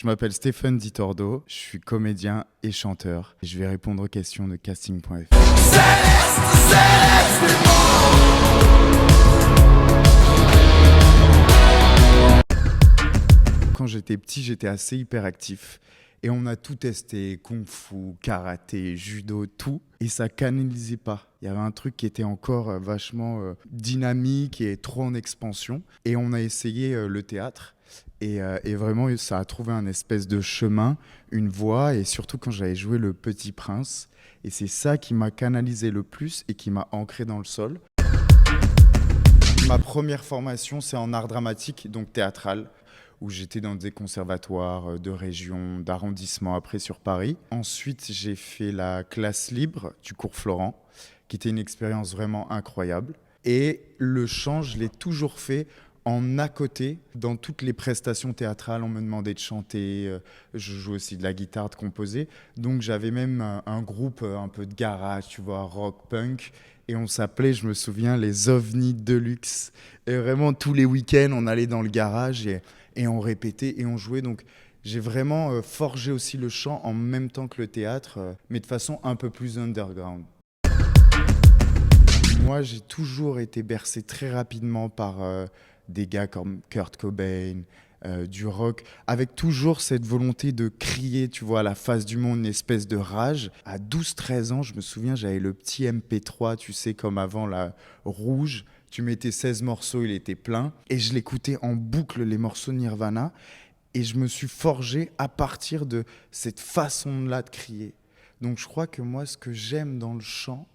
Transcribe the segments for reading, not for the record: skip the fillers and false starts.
Je m'appelle Stéphane Ditordo, je suis comédien et chanteur. Et je vais répondre aux questions de casting.fr. Quand j'étais petit, j'étais assez hyperactif. Et on a tout testé, kung-fu, karaté, judo, tout. Et ça canalisait pas. Il y avait un truc qui était encore vachement dynamique et trop en expansion. Et on a essayé le théâtre. Et vraiment, ça a trouvé un espèce de chemin, une voie. Et surtout quand j'avais joué Le Petit Prince. Et c'est ça qui m'a canalisé le plus et qui m'a ancré dans le sol. Ma première formation, c'est en art dramatique, donc théâtral, où j'étais dans des conservatoires de région, d'arrondissement, après sur Paris. Ensuite, j'ai fait la classe libre du cours Florent, qui était une expérience vraiment incroyable. Et le chant, je l'ai toujours fait en à côté. Dans toutes les prestations théâtrales, on me demandait de chanter. Je joue aussi de la guitare, de composer. Donc j'avais même un groupe un peu de garage, tu vois, rock, punk. Et on s'appelait, je me souviens, les OVNI Deluxe. Et vraiment, tous les week-ends, on allait dans le garage et on répétait et on jouait. Donc j'ai vraiment forgé aussi le chant en même temps que le théâtre, mais de façon un peu plus underground. Moi, j'ai toujours été bercé très rapidement par des gars comme Kurt Cobain, du rock, avec toujours cette volonté de crier, tu vois, à la face du monde, une espèce de rage. À 12-13 ans, je me souviens, j'avais le petit MP3, tu sais, comme avant, la rouge. Tu mettais 16 morceaux, il était plein. Et je l'écoutais en boucle, les morceaux de Nirvana. Et je me suis forgé à partir de cette façon-là de crier. Donc je crois que moi, ce que j'aime dans le chant,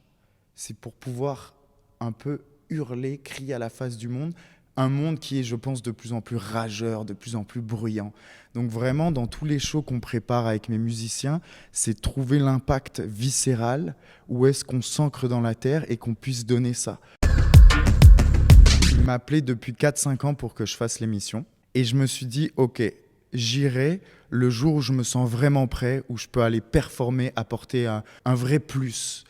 c'est pour pouvoir un peu hurler, crier à la face du monde. Un monde qui est, je pense, de plus en plus rageur, de plus en plus bruyant. Donc vraiment, dans tous les shows qu'on prépare avec mes musiciens, c'est trouver l'impact viscéral, où est-ce qu'on s'ancre dans la terre et qu'on puisse donner ça. Il m'a appelé depuis 4-5 ans pour que je fasse l'émission. Et je me suis dit, ok, j'irai le jour où je me sens vraiment prêt, où je peux aller performer, apporter un vrai plus.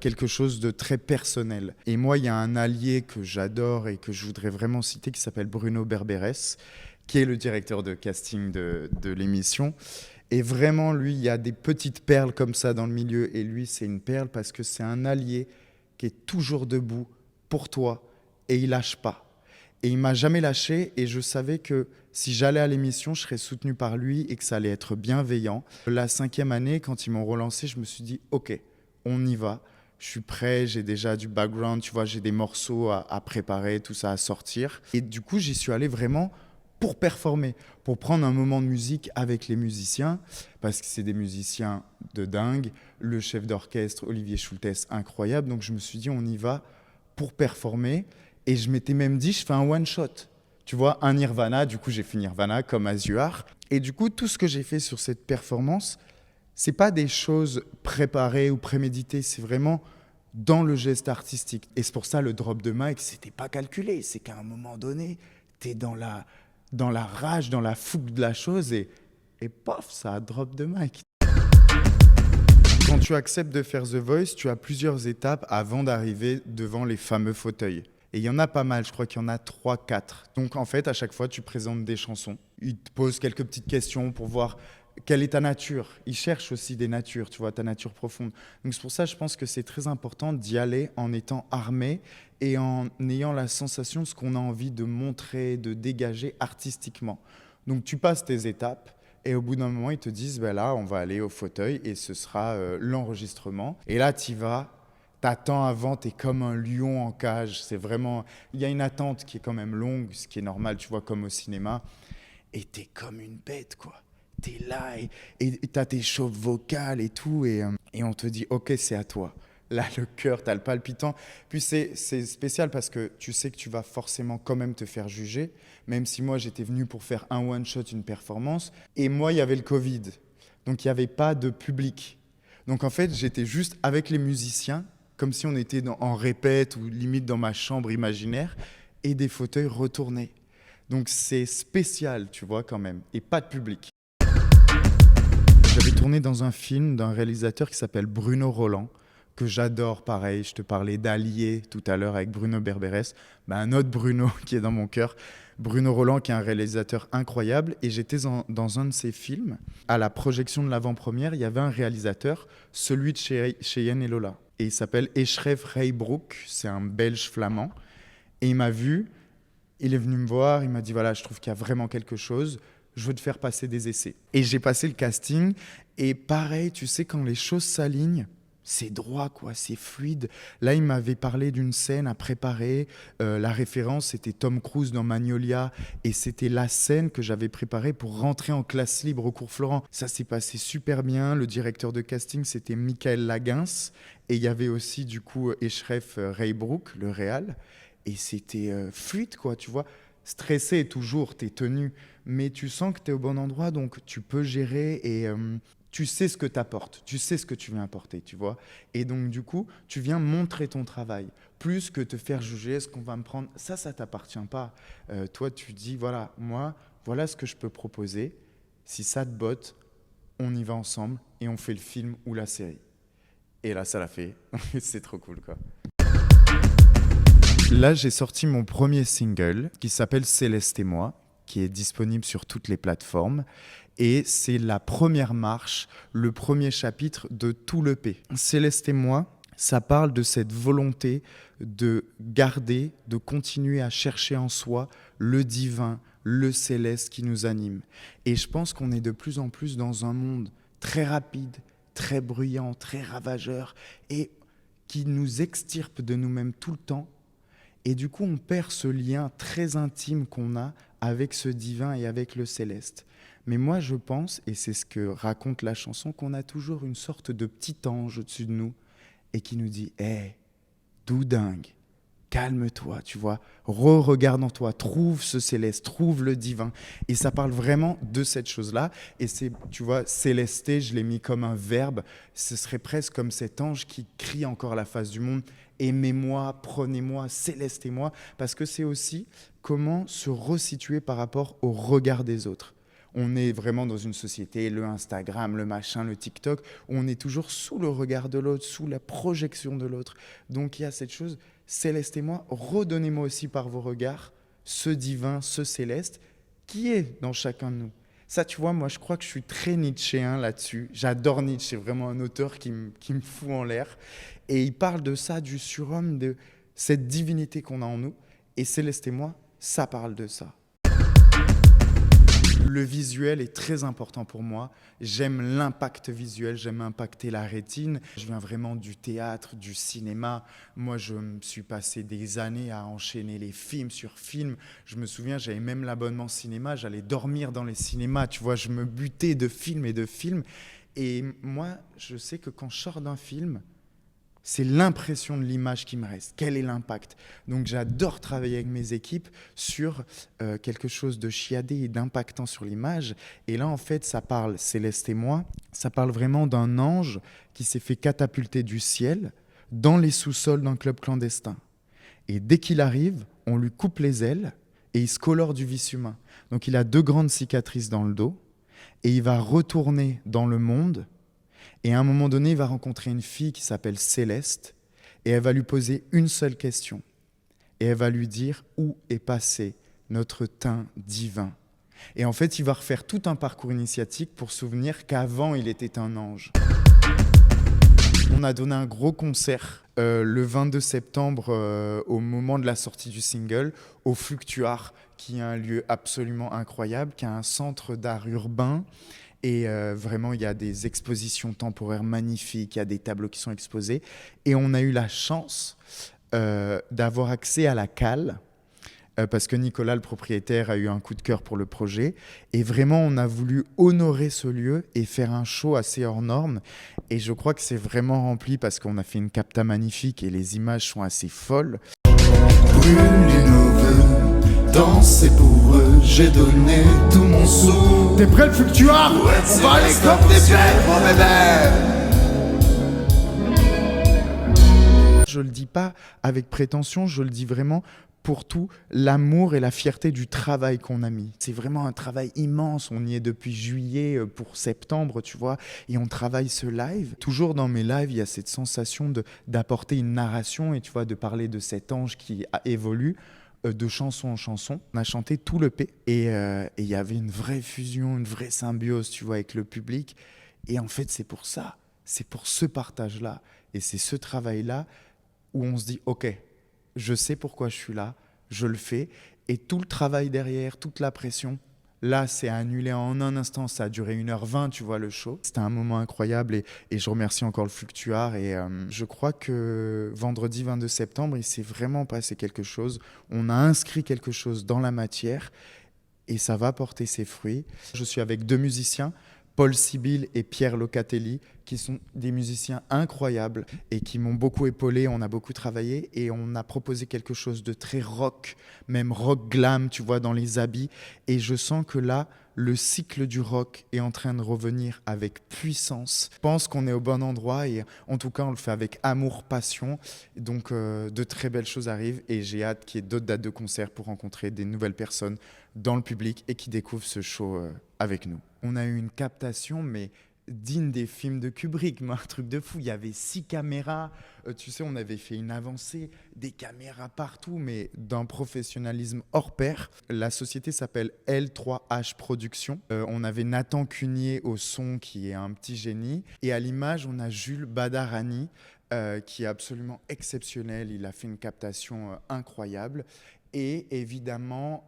Quelque chose de très personnel. Et moi, il y a un allié que j'adore et que je voudrais vraiment citer qui s'appelle Bruno Berberes, qui est le directeur de casting de l'émission. Et vraiment, lui, il y a des petites perles comme ça dans le milieu. Et lui, c'est une perle parce que c'est un allié qui est toujours debout pour toi et il lâche pas. Et il m'a jamais lâché et je savais que si j'allais à l'émission, je serais soutenu par lui et que ça allait être bienveillant. La 5e année, quand ils m'ont relancé, je me suis dit, ok, on y va, je suis prêt, j'ai déjà du background, tu vois, j'ai des morceaux à préparer, tout ça à sortir. Et du coup, j'y suis allé vraiment pour performer, pour prendre un moment de musique avec les musiciens, parce que c'est des musiciens de dingue. Le chef d'orchestre, Olivier Schultes, incroyable. Donc je me suis dit, on y va pour performer. Et je m'étais même dit, je fais un one-shot. Tu vois, un Nirvana, du coup j'ai fait Nirvana comme Azuar. Et du coup, tout ce que j'ai fait sur cette performance, c'est pas des choses préparées ou préméditées, c'est vraiment dans le geste artistique. Et c'est pour ça le drop de mic, c'était pas calculé. C'est qu'à un moment donné, t'es dans la rage, dans la fougue de la chose et pof, ça a drop de mic. Quand tu acceptes de faire The Voice, tu as plusieurs étapes avant d'arriver devant les fameux fauteuils. Et il y en a pas mal, je crois qu'il y en a 3-4. Donc en fait, à chaque fois, tu présentes des chansons. Ils te posent quelques petites questions pour voir quelle est ta nature. Ils cherchent aussi des natures, tu vois, ta nature profonde. Donc c'est pour ça, je pense que c'est très important d'y aller en étant armé et en ayant la sensation de ce qu'on a envie de montrer, de dégager artistiquement. Donc tu passes tes étapes et au bout d'un moment, ils te disent, ben là, on va aller au fauteuil et ce sera l'enregistrement. Et là, tu y vas. T'attends avant, t'es comme un lion en cage. C'est vraiment... Il y a une attente qui est quand même longue, ce qui est normal, tu vois, comme au cinéma. Et t'es comme une bête, quoi. T'es là et t'as tes chauves vocales et tout. Et on te dit, ok, c'est à toi. Là, le cœur, t'as le palpitant. Puis c'est spécial parce que tu sais que tu vas forcément quand même te faire juger. Même si moi, j'étais venu pour faire un one-shot, une performance. Et moi, il y avait le Covid. Donc, il n'y avait pas de public. Donc, en fait, j'étais juste avec les musiciens, comme si on était en répète ou limite dans ma chambre imaginaire, et des fauteuils retournés. Donc c'est spécial, tu vois, quand même, et pas de public. J'avais tourné dans un film d'un réalisateur qui s'appelle Bruno Roland, que j'adore, pareil. Je te parlais d'Allier tout à l'heure avec Bruno Berberes. Un autre Bruno qui est dans mon cœur. Bruno Roland, qui est un réalisateur incroyable. Et j'étais dans un de ses films. À la projection de l'avant-première, il y avait un réalisateur, celui de Cheyenne et Lola. Et il s'appelle Eschref Reybrouck. C'est un Belge flamand. Et il m'a vu. Il est venu me voir. Il m'a dit, voilà, je trouve qu'il y a vraiment quelque chose. Je veux te faire passer des essais. Et j'ai passé le casting. Et pareil, tu sais, quand les choses s'alignent, c'est droit, quoi, c'est fluide. Là, il m'avait parlé d'une scène à préparer. La référence, c'était Tom Cruise dans Magnolia. Et c'était la scène que j'avais préparée pour rentrer en classe libre au cours Florent. Ça s'est passé super bien. Le directeur de casting, c'était Michael Laguens. Et il y avait aussi, du coup, Eschref Reybrouck, le réal. Et c'était fluide, quoi, tu vois. Stressé toujours, t'es tenu. Mais tu sens que t'es au bon endroit, donc tu peux gérer et... tu sais ce que tu apportes, tu sais ce que tu viens apporter, tu vois. Et donc, du coup, tu viens montrer ton travail. Plus que te faire juger, est-ce qu'on va me prendre... Ça t'appartient pas. Toi, tu dis, voilà, moi, voilà ce que je peux proposer. Si ça te botte, on y va ensemble et on fait le film ou la série. Et là, ça l'a fait. C'est trop cool, quoi. Là, j'ai sorti mon premier single qui s'appelle Céleste et moi, qui est disponible sur toutes les plateformes. Et c'est la première marche, le premier chapitre de tout l'EP. Céleste et moi, ça parle de cette volonté de garder, de continuer à chercher en soi le divin, le céleste qui nous anime. Et je pense qu'on est de plus en plus dans un monde très rapide, très bruyant, très ravageur et qui nous extirpe de nous-mêmes tout le temps. Et du coup, on perd ce lien très intime qu'on a avec ce divin et avec le céleste. Mais moi, je pense, et c'est ce que raconte la chanson, qu'on a toujours une sorte de petit ange au-dessus de nous et qui nous dit « Hé, doudingue, calme-toi, tu vois, regarde en toi, trouve ce céleste, trouve le divin. » Et ça parle vraiment de cette chose-là. Et c'est, tu vois, célester, je l'ai mis comme un verbe. Ce serait presque comme cet ange qui crie encore à la face du monde « Aimez-moi, prenez-moi, célestez-moi ». Parce que c'est aussi comment se resituer par rapport au regard des autres. On est vraiment dans une société, le Instagram, le machin, le TikTok, où on est toujours sous le regard de l'autre, sous la projection de l'autre. Donc il y a cette chose, céleste et moi, redonnez-moi aussi par vos regards ce divin, ce céleste, qui est dans chacun de nous. Ça, tu vois, moi, je crois que je suis très nietzschéen là-dessus. J'adore Nietzsche, c'est vraiment un auteur qui me fout en l'air. Et il parle de ça, du surhomme, de cette divinité qu'on a en nous. Et Céleste et moi, ça parle de ça. Le visuel est très important pour moi. J'aime l'impact visuel, j'aime impacter la rétine. Je viens vraiment du théâtre, du cinéma. Moi, je me suis passé des années à enchaîner les films sur films. Je me souviens, j'avais même l'abonnement cinéma. J'allais dormir dans les cinémas, tu vois. Je me butais de films et de films. Et moi, je sais que quand je sors d'un film, c'est l'impression de l'image qui me reste. Quel est l'impact? Donc j'adore travailler avec mes équipes sur quelque chose de chiadé et d'impactant sur l'image. Et là, en fait, ça parle, Céleste et moi, ça parle vraiment d'un ange qui s'est fait catapulter du ciel dans les sous-sols d'un club clandestin. Et dès qu'il arrive, on lui coupe les ailes et il se colore du vice humain. Donc il a 2 grandes cicatrices dans le dos et il va retourner dans le monde. Et à un moment donné, il va rencontrer une fille qui s'appelle Céleste et elle va lui poser une seule question. Et elle va lui dire où est passé notre teint divin. Et en fait, il va refaire tout un parcours initiatique pour se souvenir qu'avant, il était un ange. On a donné un gros concert le 22 septembre au moment de la sortie du single au Fluctuar, qui est un lieu absolument incroyable, qui a un centre d'art urbain. Et vraiment, il y a des expositions temporaires magnifiques, il y a des tableaux qui sont exposés. Et on a eu la chance d'avoir accès à la cale, parce que Nicolas, le propriétaire, a eu un coup de cœur pour le projet. Et vraiment, on a voulu honorer ce lieu et faire un show assez hors norme. Et je crois que c'est vraiment rempli parce qu'on a fait une capta magnifique et les images sont assez folles. Brûler nos vœux, danser pour eux, j'ai donné tout mon sou. T'es prêt le Fluctuar? Ouais, on va aller comme des pierres, mon bébé. Je le dis pas avec prétention, je le dis vraiment pour tout l'amour et la fierté du travail qu'on a mis. C'est vraiment un travail immense. On y est depuis juillet pour septembre, tu vois, et on travaille ce live. Toujours dans mes lives, il y a cette sensation d'apporter une narration et tu vois, de parler de cet ange qui évolue de chanson en chanson. On a chanté tout l'EP et il y avait une vraie fusion, une vraie symbiose, tu vois, avec le public. Et en fait, c'est pour ça, c'est pour ce partage-là et c'est ce travail-là où on se dit, ok, je sais pourquoi je suis là, je le fais, et tout le travail derrière, toute la pression, là, c'est annulé en un instant, ça a duré 1h20, tu vois, le show. C'était un moment incroyable, et je remercie encore le Fluctuar, et je crois que vendredi 22 septembre, il s'est vraiment passé quelque chose, on a inscrit quelque chose dans la matière, et ça va porter ses fruits. Je suis avec 2 musiciens, Paul Sibyl et Pierre Locatelli, qui sont des musiciens incroyables et qui m'ont beaucoup épaulé. On a beaucoup travaillé et on a proposé quelque chose de très rock, même rock glam, tu vois, dans les habits. Et je sens que là, le cycle du rock est en train de revenir avec puissance. Je pense qu'on est au bon endroit et en tout cas, on le fait avec amour, passion. Donc, de très belles choses arrivent et j'ai hâte qu'il y ait d'autres dates de concert pour rencontrer des nouvelles personnes dans le public et qui découvrent ce show avec nous. On a eu une captation, mais digne des films de Kubrick, mais un truc de fou. Il y avait 6 caméras, tu sais, on avait fait une avancée, des caméras partout, mais d'un professionnalisme hors pair. La société s'appelle L3H Productions. On avait Nathan Cunier au son, qui est un petit génie, et à l'image, on a Jules Badarani, qui est absolument exceptionnel. Il a fait une captation incroyable. Et évidemment,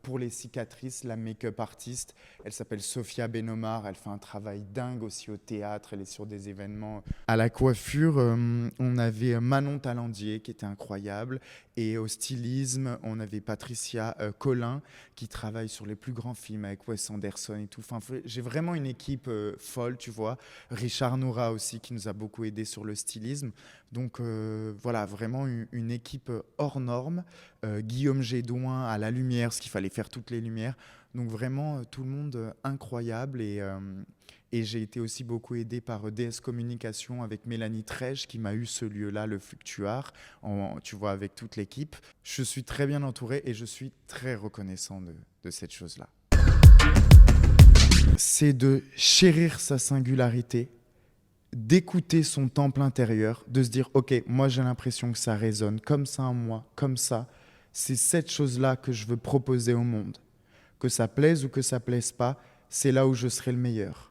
pour les cicatrices, la make-up artiste, elle s'appelle Sophia Benomar, elle fait un travail dingue aussi au théâtre, elle est sur des événements. À la coiffure, on avait Manon Talandier qui était incroyable, et au stylisme, on avait Patricia Collin qui travaille sur les plus grands films avec Wes Anderson et tout. Enfin, j'ai vraiment une équipe folle, tu vois. Richard Noura aussi qui nous a beaucoup aidé sur le stylisme. Donc voilà, vraiment une équipe hors norme. Guillaume Gédouin à la lumière, ce qu'il fallait faire toutes les lumières. Donc vraiment, tout le monde incroyable. Et j'ai été aussi beaucoup aidé par DS Communication avec Mélanie Trèche qui m'a eu ce lieu-là, le Fluctuar, tu vois, avec toute l'équipe. Je suis très bien entouré et je suis très reconnaissant de cette chose-là. C'est de chérir sa singularité, d'écouter son temple intérieur, de se dire « Ok, moi j'ai l'impression que ça résonne comme ça en moi, comme ça. C'est cette chose-là que je veux proposer au monde. Que ça plaise ou que ça plaise pas, c'est là où je serai le meilleur.